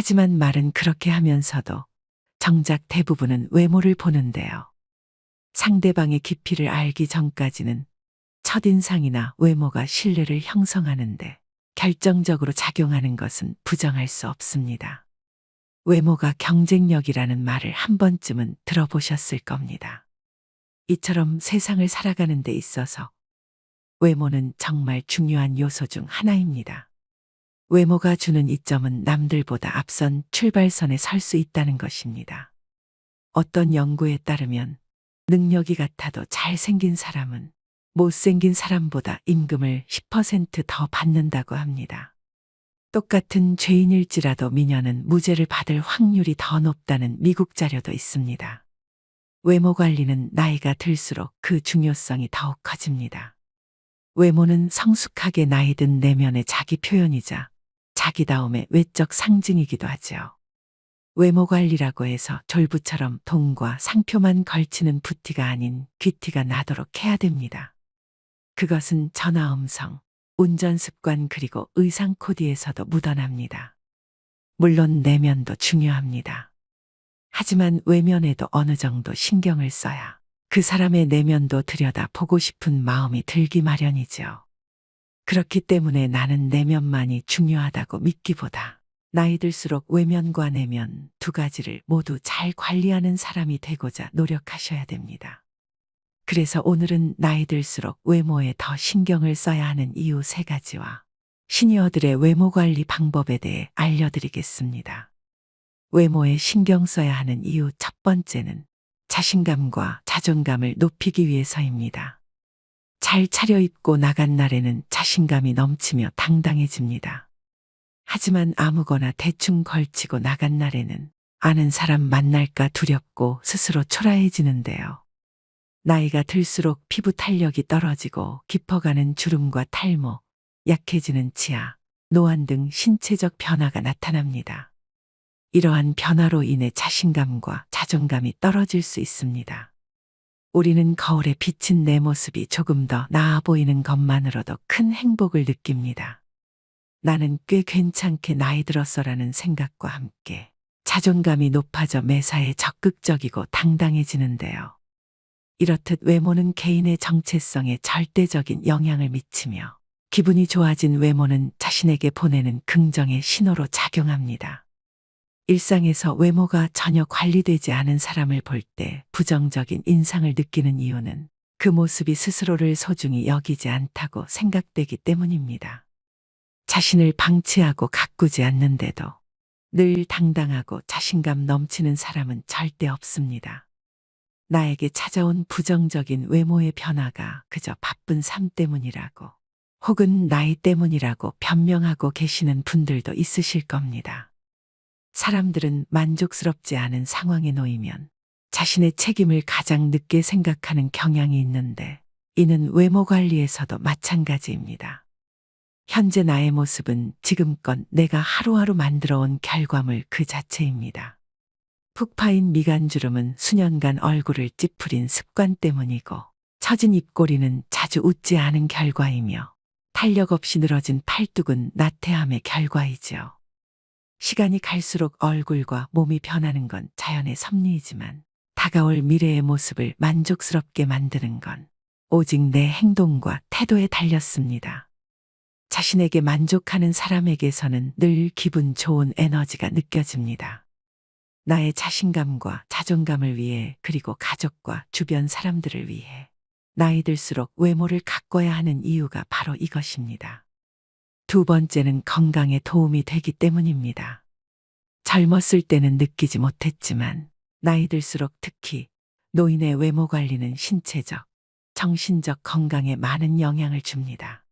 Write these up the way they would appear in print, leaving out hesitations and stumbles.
하지만 말은 그렇게 하면서도 정작 대부분은 외모를 보는데요. 상대방의 깊이를 알기 전까지는 첫인상이나 외모가 신뢰를 형성하는데 결정적으로 작용하는 것은 부정할 수 없습니다. 외모가 경쟁력이라는 말을 한 번쯤은 들어보셨을 겁니다. 이처럼 세상을 살아가는 데 있어서 외모는 정말 중요한 요소 중 하나입니다. 외모가 주는 이점은 남들보다 앞선 출발선에 설 수 있다는 것입니다. 어떤 연구에 따르면 능력이 같아도 잘생긴 사람은 못생긴 사람보다 임금을 10%더 받는다고 합니다. 똑같은 죄인일지라도 미녀는 무죄를 받을 확률이 더 높다는 미국 자료도 있습니다. 외모 관리는 나이가 들수록 그 중요성이 더욱 커집니다. 외모는 성숙하게 나이 든 내면의 자기 표현이자 자기다움의 외적 상징이기도 하죠. 외모 관리라고 해서 졸부처럼 돈과 상표만 걸치는 부티가 아닌 귀티가 나도록 해야 됩니다. 그것은 전화 음성, 운전 습관 그리고 의상 코디에서도 묻어납니다. 물론 내면도 중요합니다. 하지만 외면에도 어느 정도 신경을 써야 그 사람의 내면도 들여다 보고 싶은 마음이 들기 마련이죠. 그렇기 때문에 나는 내면만이 중요하다고 믿기보다 나이 들수록 외면과 내면 두 가지를 모두 잘 관리하는 사람이 되고자 노력하셔야 됩니다. 그래서 오늘은 나이 들수록 외모에 더 신경을 써야 하는 이유 3가지와 시니어들의 외모 관리 방법에 대해 알려드리겠습니다. 외모에 신경 써야 하는 이유 첫 번째는 자신감과 자존감을 높이기 위해서입니다. 잘 차려입고 나간 날에는 자신감이 넘치며 당당해집니다. 하지만 아무거나 대충 걸치고 나간 날에는 아는 사람 만날까 두렵고 스스로 초라해지는데요. 나이가 들수록 피부 탄력이 떨어지고 깊어가는 주름과 탈모, 약해지는 치아, 노안 등 신체적 변화가 나타납니다. 이러한 변화로 인해 자신감과 자존감이 떨어질 수 있습니다. 우리는 거울에 비친 내 모습이 조금 더 나아 보이는 것만으로도 큰 행복을 느낍니다. 나는 꽤 괜찮게 나이 들었어라는 생각과 함께 자존감이 높아져 매사에 적극적이고 당당해지는데요. 이렇듯 외모는 개인의 정체성에 절대적인 영향을 미치며 기분이 좋아진 외모는 자신에게 보내는 긍정의 신호로 작용합니다. 일상에서 외모가 전혀 관리되지 않은 사람을 볼 때 부정적인 인상을 느끼는 이유는 그 모습이 스스로를 소중히 여기지 않다고 생각되기 때문입니다. 자신을 방치하고 가꾸지 않는데도 늘 당당하고 자신감 넘치는 사람은 절대 없습니다. 나에게 찾아온 부정적인 외모의 변화가 그저 바쁜 삶 때문이라고 혹은 나이 때문이라고 변명하고 계시는 분들도 있으실 겁니다. 사람들은 만족스럽지 않은 상황에 놓이면 자신의 책임을 가장 늦게 생각하는 경향이 있는데 이는 외모 관리에서도 마찬가지입니다. 현재 나의 모습은 지금껏 내가 하루하루 만들어온 결과물 그 자체입니다. 푹 파인 미간주름은 수년간 얼굴을 찌푸린 습관 때문이고 처진 입꼬리는 자주 웃지 않은 결과이며 탄력 없이 늘어진 팔뚝은 나태함의 결과이죠. 시간이 갈수록 얼굴과 몸이 변하는 건 자연의 섭리이지만 다가올 미래의 모습을 만족스럽게 만드는 건 오직 내 행동과 태도에 달렸습니다. 자신에게 만족하는 사람에게서는 늘 기분 좋은 에너지가 느껴집니다. 나의 자신감과 자존감을 위해 그리고 가족과 주변 사람들을 위해 나이 들수록 외모를 가꿔야 하는 이유가 바로 이것입니다. 두 번째는 건강에 도움이 되기 때문입니다. 젊었을 때는 느끼지 못했지만 나이 들수록 특히 노인의 외모 관리는 신체적, 정신적 건강에 많은 영향을 줍니다.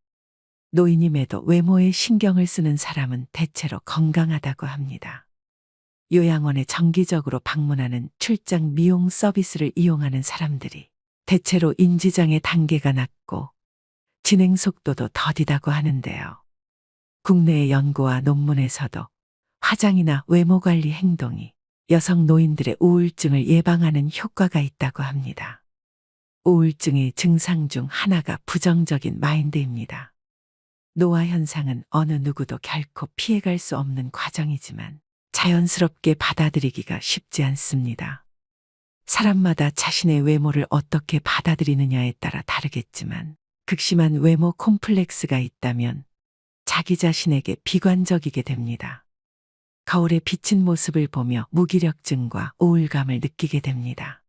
노인임에도 외모에 신경을 쓰는 사람은 대체로 건강하다고 합니다. 요양원에 정기적으로 방문하는 출장 미용 서비스를 이용하는 사람들이 대체로 인지장애 단계가 낮고 진행 속도도 더디다고 하는데요. 국내의 연구와 논문에서도 화장이나 외모 관리 행동이 여성 노인들의 우울증을 예방하는 효과가 있다고 합니다. 우울증의 증상 중 하나가 부정적인 마인드입니다. 노화 현상은 어느 누구도 결코 피해갈 수 없는 과정이지만 자연스럽게 받아들이기가 쉽지 않습니다. 사람마다 자신의 외모를 어떻게 받아들이느냐에 따라 다르겠지만 극심한 외모 콤플렉스가 있다면 자기 자신에게 비관적이게 됩니다. 거울에 비친 모습을 보며 무기력증과 우울감을 느끼게 됩니다.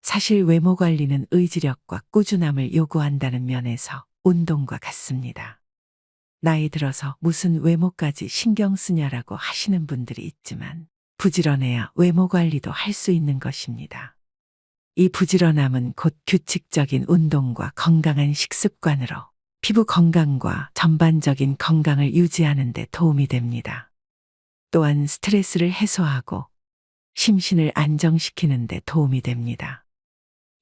사실 외모 관리는 의지력과 꾸준함을 요구한다는 면에서 운동과 같습니다. 나이 들어서 무슨 외모까지 신경 쓰냐라고 하시는 분들이 있지만 부지런해야 외모 관리도 할 수 있는 것입니다. 이 부지런함은 곧 규칙적인 운동과 건강한 식습관으로 피부 건강과 전반적인 건강을 유지하는 데 도움이 됩니다. 또한 스트레스를 해소하고 심신을 안정시키는 데 도움이 됩니다.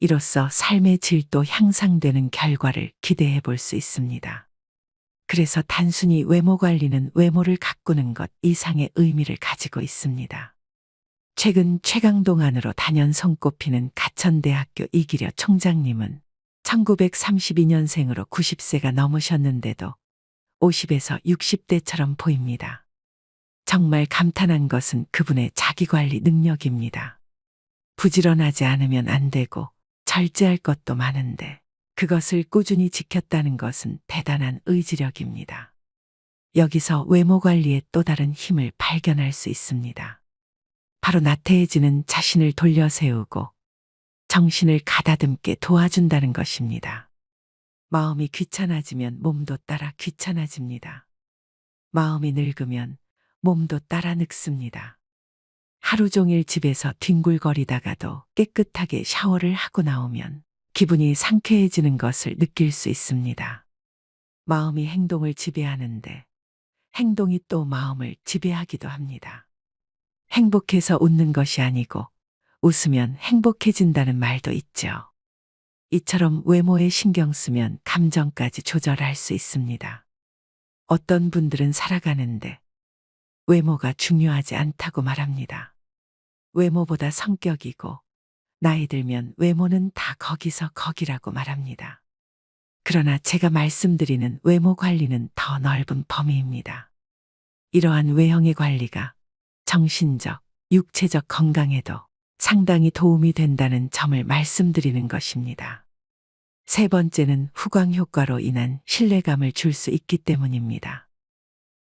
이로써 삶의 질도 향상되는 결과를 기대해 볼 수 있습니다. 그래서 단순히 외모 관리는 외모를 가꾸는 것 이상의 의미를 가지고 있습니다. 최근 최강동 안으로 단연 손꼽히는 가천대학교 이기려 총장님은 1932년생으로 90세가 넘으셨는데도 50에서 60대처럼 보입니다. 정말 감탄한 것은 그분의 자기관리 능력입니다. 부지런하지 않으면 안 되고 절제할 것도 많은데 그것을 꾸준히 지켰다는 것은 대단한 의지력입니다. 여기서 외모 관리의 또 다른 힘을 발견할 수 있습니다. 바로 나태해지는 자신을 돌려 세우고 정신을 가다듬게 도와준다는 것입니다. 마음이 귀찮아지면 몸도 따라 귀찮아집니다. 마음이 늙으면 몸도 따라 늙습니다. 하루 종일 집에서 뒹굴거리다가도 깨끗하게 샤워를 하고 나오면 기분이 상쾌해지는 것을 느낄 수 있습니다. 마음이 행동을 지배하는데 행동이 또 마음을 지배하기도 합니다. 행복해서 웃는 것이 아니고 웃으면 행복해진다는 말도 있죠. 이처럼 외모에 신경 쓰면 감정까지 조절할 수 있습니다. 어떤 분들은 살아가는데 외모가 중요하지 않다고 말합니다. 외모보다 성격이고 나이 들면 외모는 다 거기서 거기라고 말합니다. 그러나 제가 말씀드리는 외모 관리는 더 넓은 범위입니다. 이러한 외형의 관리가 정신적, 육체적 건강에도 상당히 도움이 된다는 점을 말씀드리는 것입니다. 세 번째는 후광 효과로 인한 신뢰감을 줄 수 있기 때문입니다.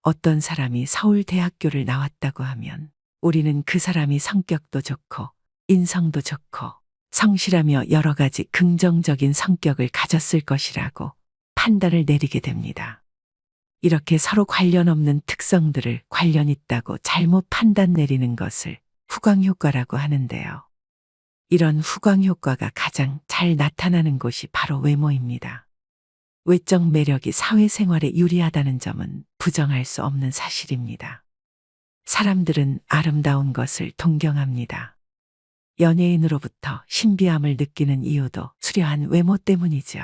어떤 사람이 서울대학교를 나왔다고 하면 우리는 그 사람이 성격도 좋고 인성도 좋고 성실하며 여러 가지 긍정적인 성격을 가졌을 것이라고 판단을 내리게 됩니다. 이렇게 서로 관련 없는 특성들을 관련 있다고 잘못 판단 내리는 것을 후광 효과라고 하는데요. 이런 후광 효과가 가장 잘 나타나는 곳이 바로 외모입니다. 외적 매력이 사회생활에 유리하다는 점은 부정할 수 없는 사실입니다. 사람들은 아름다운 것을 동경합니다. 연예인으로부터 신비함을 느끼는 이유도 수려한 외모 때문이죠.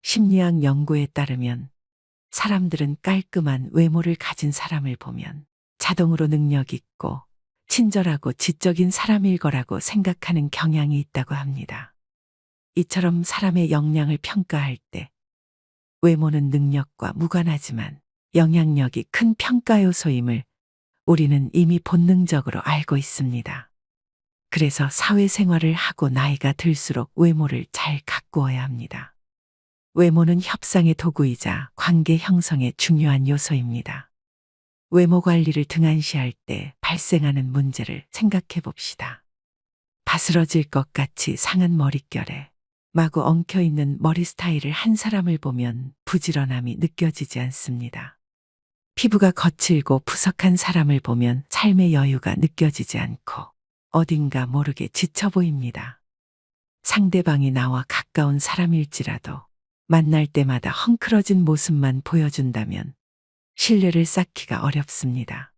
심리학 연구에 따르면 사람들은 깔끔한 외모를 가진 사람을 보면 자동으로 능력 있고 친절하고 지적인 사람일 거라고 생각하는 경향이 있다고 합니다. 이처럼 사람의 역량을 평가할 때 외모는 능력과 무관하지만 영향력이 큰 평가 요소임을 우리는 이미 본능적으로 알고 있습니다. 그래서 사회생활을 하고 나이가 들수록 외모를 잘 가꾸어야 합니다. 외모는 협상의 도구이자 관계 형성의 중요한 요소입니다. 외모 관리를 등한시할 때 발생하는 문제를 생각해 봅시다. 바스러질 것 같이 상한 머릿결에 마구 엉켜있는 머리 스타일을 한 사람을 보면 부지런함이 느껴지지 않습니다. 피부가 거칠고 푸석한 사람을 보면 삶의 여유가 느껴지지 않고 어딘가 모르게 지쳐 보입니다. 상대방이 나와 가까운 사람일지라도 만날 때마다 헝클어진 모습만 보여준다면 신뢰를 쌓기가 어렵습니다.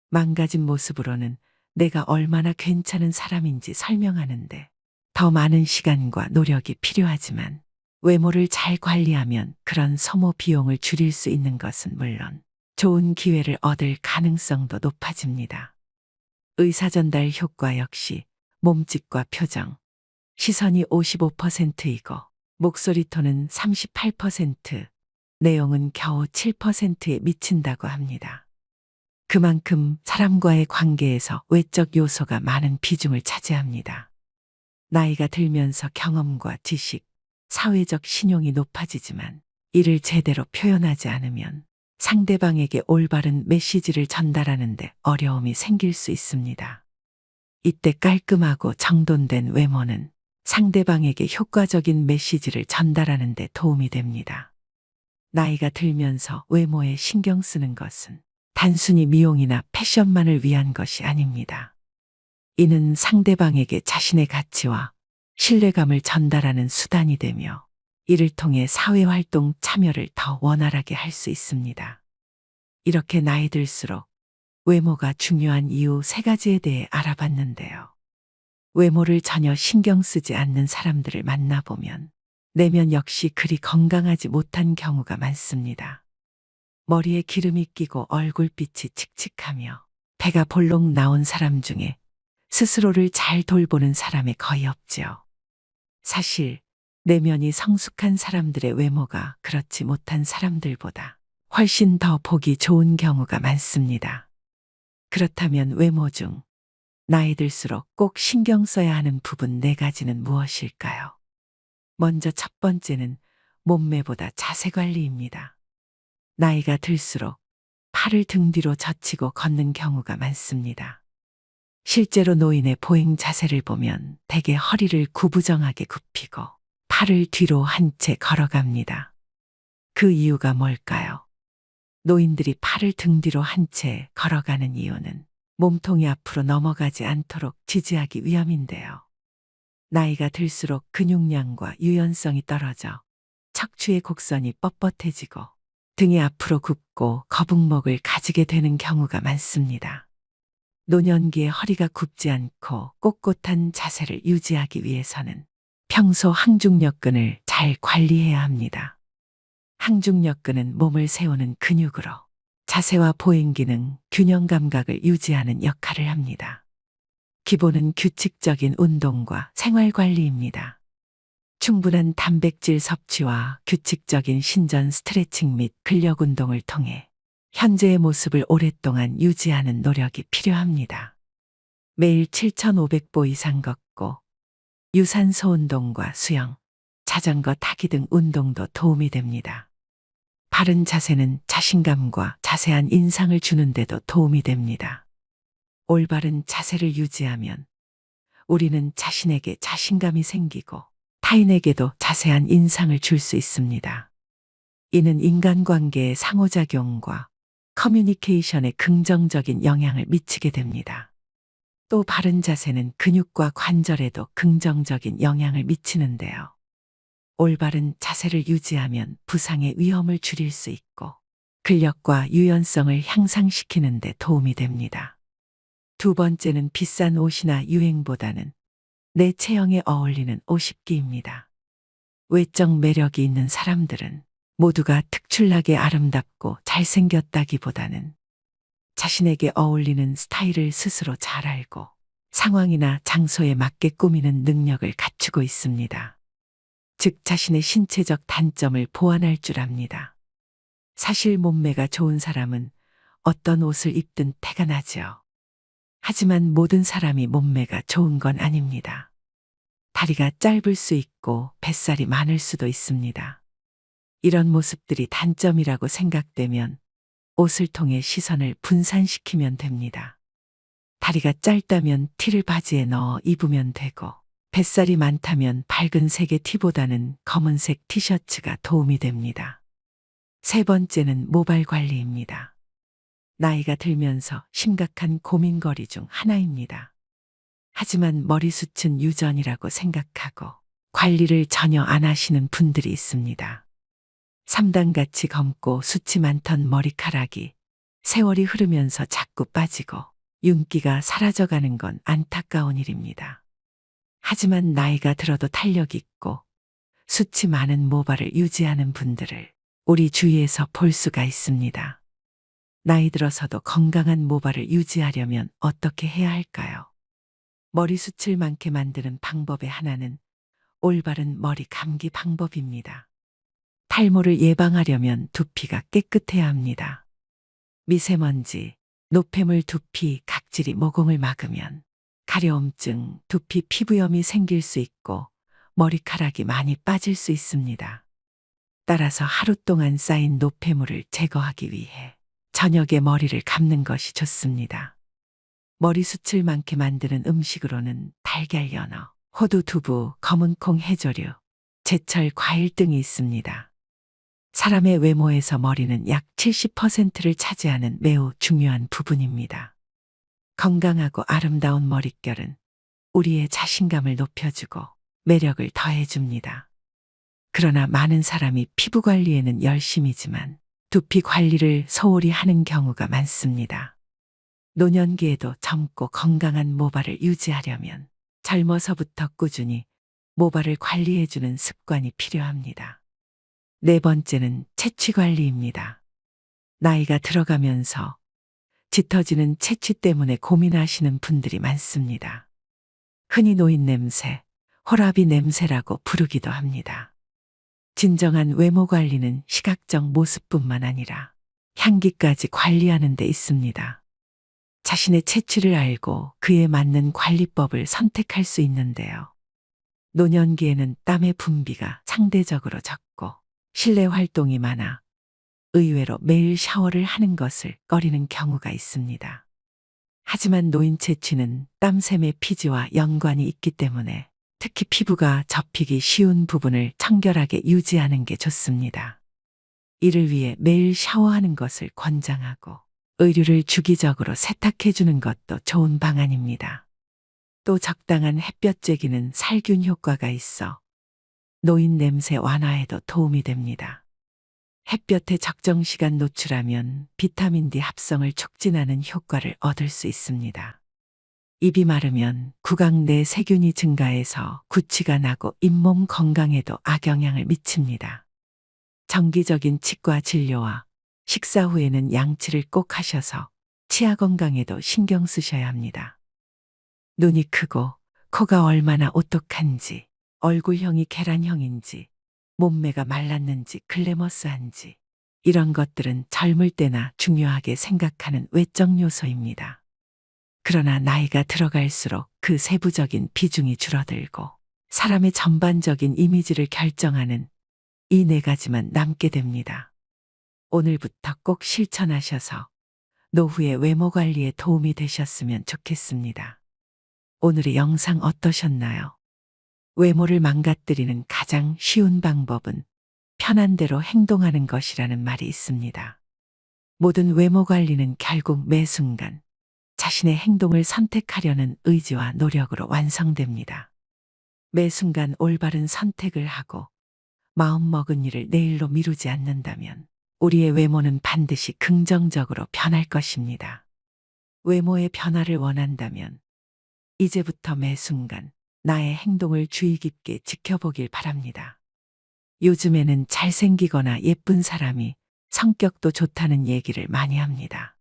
망가진 모습으로는 내가 얼마나 괜찮은 사람인지 설명하는데 더 많은 시간과 노력이 필요하지만 외모를 잘 관리하면 그런 소모 비용을 줄일 수 있는 것은 물론 좋은 기회를 얻을 가능성도 높아집니다. 의사전달 효과 역시 몸짓과 표정, 시선이 55%이고 목소리 톤은 38%, 내용은 겨우 7%에 미친다고 합니다. 그만큼 사람과의 관계에서 외적 요소가 많은 비중을 차지합니다. 나이가 들면서 경험과 지식, 사회적 신용이 높아지지만 이를 제대로 표현하지 않으면 상대방에게 올바른 메시지를 전달하는데 어려움이 생길 수 있습니다. 이때 깔끔하고 정돈된 외모는 상대방에게 효과적인 메시지를 전달하는 데 도움이 됩니다. 나이가 들면서 외모에 신경 쓰는 것은 단순히 미용이나 패션만을 위한 것이 아닙니다. 이는 상대방에게 자신의 가치와 신뢰감을 전달하는 수단이 되며 이를 통해 사회활동 참여를 더 원활하게 할 수 있습니다. 이렇게 나이 들수록 외모가 중요한 이유 3가지에 대해 알아봤는데요. 외모를 전혀 신경 쓰지 않는 사람들을 만나보면 내면 역시 그리 건강하지 못한 경우가 많습니다. 머리에 기름이 끼고 얼굴빛이 칙칙하며 배가 볼록 나온 사람 중에 스스로를 잘 돌보는 사람이 거의 없지요. 사실 내면이 성숙한 사람들의 외모가 그렇지 못한 사람들보다 훨씬 더 보기 좋은 경우가 많습니다. 그렇다면 외모 중 나이 들수록 꼭 신경 써야 하는 부분 4가지는 무엇일까요? 먼저 첫 번째는 몸매보다 자세 관리입니다. 나이가 들수록 팔을 등 뒤로 젖히고 걷는 경우가 많습니다. 실제로 노인의 보행 자세를 보면 대개 허리를 구부정하게 굽히고 팔을 뒤로 한 채 걸어갑니다. 그 이유가 뭘까요? 노인들이 팔을 등 뒤로 한 채 걸어가는 이유는 몸통이 앞으로 넘어가지 않도록 지지하기 위함인데요. 나이가 들수록 근육량과 유연성이 떨어져 척추의 곡선이 뻣뻣해지고 등이 앞으로 굽고 거북목을 가지게 되는 경우가 많습니다. 노년기에 허리가 굽지 않고 꼿꼿한 자세를 유지하기 위해서는 평소 항중력근을 잘 관리해야 합니다. 항중력근은 몸을 세우는 근육으로 자세와 보행 기능, 균형 감각을 유지하는 역할을 합니다. 기본은 규칙적인 운동과 생활 관리입니다. 충분한 단백질 섭취와 규칙적인 신전 스트레칭 및 근력 운동을 통해 현재의 모습을 오랫동안 유지하는 노력이 필요합니다. 매일 7,500보 이상 걷고 유산소 운동과 수영, 자전거 타기 등 운동도 도움이 됩니다. 바른 자세는 자신감과 자세한 인상을 주는 데도 도움이 됩니다. 올바른 자세를 유지하면 우리는 자신에게 자신감이 생기고 타인에게도 자세한 인상을 줄 수 있습니다. 이는 인간관계의 상호작용과 커뮤니케이션에 긍정적인 영향을 미치게 됩니다. 또 바른 자세는 근육과 관절에도 긍정적인 영향을 미치는데요. 올바른 자세를 유지하면 부상의 위험을 줄일 수 있고 근력과 유연성을 향상시키는 데 도움이 됩니다. 두 번째는 비싼 옷이나 유행보다는 내 체형에 어울리는 옷 입기입니다. 외적 매력이 있는 사람들은 모두가 특출나게 아름답고 잘생겼다기보다는 자신에게 어울리는 스타일을 스스로 잘 알고 상황이나 장소에 맞게 꾸미는 능력을 갖추고 있습니다. 즉 자신의 신체적 단점을 보완할 줄 압니다. 사실 몸매가 좋은 사람은 어떤 옷을 입든 태가 나죠. 하지만 모든 사람이 몸매가 좋은 건 아닙니다. 다리가 짧을 수 있고 뱃살이 많을 수도 있습니다. 이런 모습들이 단점이라고 생각되면 옷을 통해 시선을 분산시키면 됩니다. 다리가 짧다면 티를 바지에 넣어 입으면 되고 뱃살이 많다면 밝은 색의 티보다는 검은색 티셔츠가 도움이 됩니다. 세 번째는 모발 관리입니다. 나이가 들면서 심각한 고민거리 중 하나입니다. 하지만 머리숱은 유전이라고 생각하고 관리를 전혀 안 하시는 분들이 있습니다. 삼단같이 검고 숱이 많던 머리카락이 세월이 흐르면서 자꾸 빠지고 윤기가 사라져가는 건 안타까운 일입니다. 하지만 나이가 들어도 탄력 있고 숱이 많은 모발을 유지하는 분들을 우리 주위에서 볼 수가 있습니다. 나이 들어서도 건강한 모발을 유지하려면 어떻게 해야 할까요? 머리숱을 많게 만드는 방법의 하나는 올바른 머리 감기 방법입니다. 탈모를 예방하려면 두피가 깨끗해야 합니다. 미세먼지, 노폐물, 두피, 각질이 모공을 막으면 가려움증, 두피 피부염이 생길 수 있고 머리카락이 많이 빠질 수 있습니다. 따라서 하루 동안 쌓인 노폐물을 제거하기 위해 저녁에 머리를 감는 것이 좋습니다. 머리숱을 많게 만드는 음식으로는 달걀, 연어, 호두, 두부, 검은콩, 해조류, 제철 과일 등이 있습니다. 사람의 외모에서 머리는 약 70%를 차지하는 매우 중요한 부분입니다. 건강하고 아름다운 머릿결은 우리의 자신감을 높여주고 매력을 더해줍니다. 그러나 많은 사람이 피부 관리에는 열심이지만 두피 관리를 소홀히 하는 경우가 많습니다. 노년기에도 젊고 건강한 모발을 유지하려면 젊어서부터 꾸준히 모발을 관리해주는 습관이 필요합니다. 네 번째는 채취 관리입니다. 나이가 들어가면서 짙어지는 채취 때문에 고민하시는 분들이 많습니다. 흔히 노인 냄새, 호라비 냄새라고 부르기도 합니다. 진정한 외모 관리는 시각적 모습뿐만 아니라 향기까지 관리하는 데 있습니다. 자신의 체취를 알고 그에 맞는 관리법을 선택할 수 있는데요. 노년기에는 땀의 분비가 상대적으로 적고 실내 활동이 많아 의외로 매일 샤워를 하는 것을 꺼리는 경우가 있습니다. 하지만 노인 채취는 땀샘의 피지와 연관이 있기 때문에 특히 피부가 접히기 쉬운 부분을 청결하게 유지하는 게 좋습니다. 이를 위해 매일 샤워하는 것을 권장하고 의류를 주기적으로 세탁해주는 것도 좋은 방안입니다. 또 적당한 햇볕 쬐기는 살균 효과가 있어 노인 냄새 완화에도 도움이 됩니다. 햇볕에 적정 시간 노출하면 비타민 D 합성을 촉진하는 효과를 얻을 수 있습니다. 입이 마르면 구강 내 세균이 증가해서 구취가 나고 잇몸 건강에도 악영향을 미칩니다. 정기적인 치과 진료와 식사 후에는 양치를 꼭 하셔서 치아 건강에도 신경 쓰셔야 합니다. 눈이 크고 코가 얼마나 오똑한지, 얼굴형이 계란형인지, 몸매가 말랐는지 글래머스한지 이런 것들은 젊을 때나 중요하게 생각하는 외적 요소입니다. 그러나 나이가 들어갈수록 그 세부적인 비중이 줄어들고 사람의 전반적인 이미지를 결정하는 이 네 가지만 남게 됩니다. 오늘부터 꼭 실천하셔서 노후의 외모 관리에 도움이 되셨으면 좋겠습니다. 오늘의 영상 어떠셨나요? 외모를 망가뜨리는 가장 쉬운 방법은 편한 대로 행동하는 것이라는 말이 있습니다. 모든 외모 관리는 결국 매 순간 자신의 행동을 선택하려는 의지와 노력으로 완성됩니다. 매 순간 올바른 선택을 하고 마음먹은 일을 내일로 미루지 않는다면 우리의 외모는 반드시 긍정적으로 변할 것입니다. 외모의 변화를 원한다면 이제부터 매 순간 나의 행동을 주의 깊게 지켜보길 바랍니다. 요즘에는 잘생기거나 예쁜 사람이 성격도 좋다는 얘기를 많이 합니다.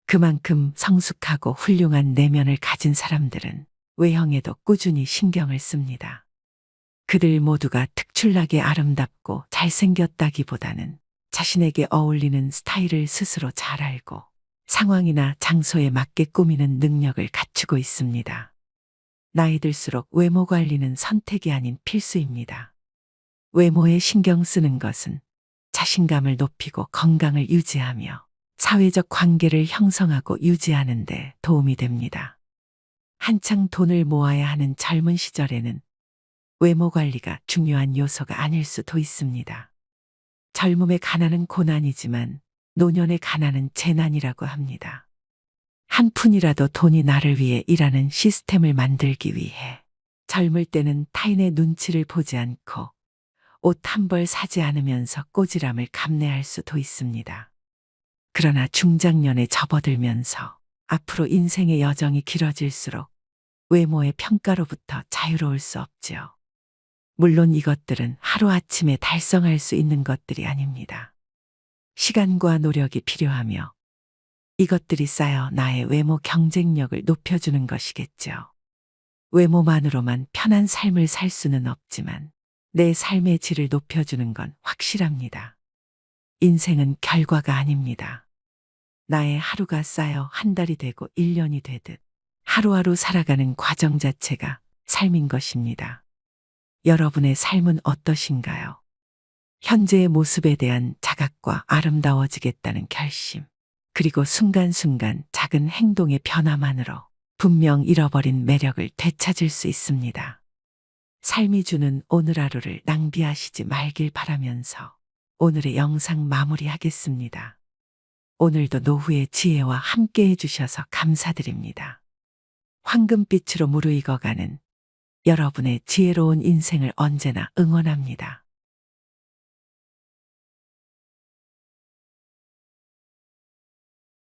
그만큼 성숙하고 훌륭한 내면을 가진 사람들은 외형에도 꾸준히 신경을 씁니다. 그들 모두가 특출나게 아름답고 잘생겼다기보다는 자신에게 어울리는 스타일을 스스로 잘 알고 상황이나 장소에 맞게 꾸미는 능력을 갖추고 있습니다. 나이 들수록 외모 관리는 선택이 아닌 필수입니다. 외모에 신경 쓰는 것은 자신감을 높이고 건강을 유지하며 사회적 관계를 형성하고 유지하는 데 도움이 됩니다. 한창 돈을 모아야 하는 젊은 시절에는 외모 관리가 중요한 요소가 아닐 수도 있습니다. 젊음의 가난은 고난이지만 노년의 가난은 재난이라고 합니다. 한 푼이라도 돈이 나를 위해 일하는 시스템을 만들기 위해 젊을 때는 타인의 눈치를 보지 않고 옷 한 벌 사지 않으면서 꼬지람을 감내할 수도 있습니다. 그러나 중장년에 접어들면서 앞으로 인생의 여정이 길어질수록 외모의 평가로부터 자유로울 수 없지요. 물론 이것들은 하루아침에 달성할 수 있는 것들이 아닙니다. 시간과 노력이 필요하며 이것들이 쌓여 나의 외모 경쟁력을 높여주는 것이겠죠. 외모만으로만 편한 삶을 살 수는 없지만 내 삶의 질을 높여주는 건 확실합니다. 인생은 결과가 아닙니다. 나의 하루가 쌓여 한 달이 되고 1년이 되듯 하루하루 살아가는 과정 자체가 삶인 것입니다. 여러분의 삶은 어떠신가요? 현재의 모습에 대한 자각과 아름다워지겠다는 결심, 그리고 순간순간 작은 행동의 변화만으로 분명 잃어버린 매력을 되찾을 수 있습니다. 삶이 주는 오늘 하루를 낭비하시지 말길 바라면서 오늘의 영상 마무리하겠습니다. 오늘도 노후의 지혜와 함께 해주셔서 감사드립니다. 황금빛으로 무르익어가는 여러분의 지혜로운 인생을 언제나 응원합니다.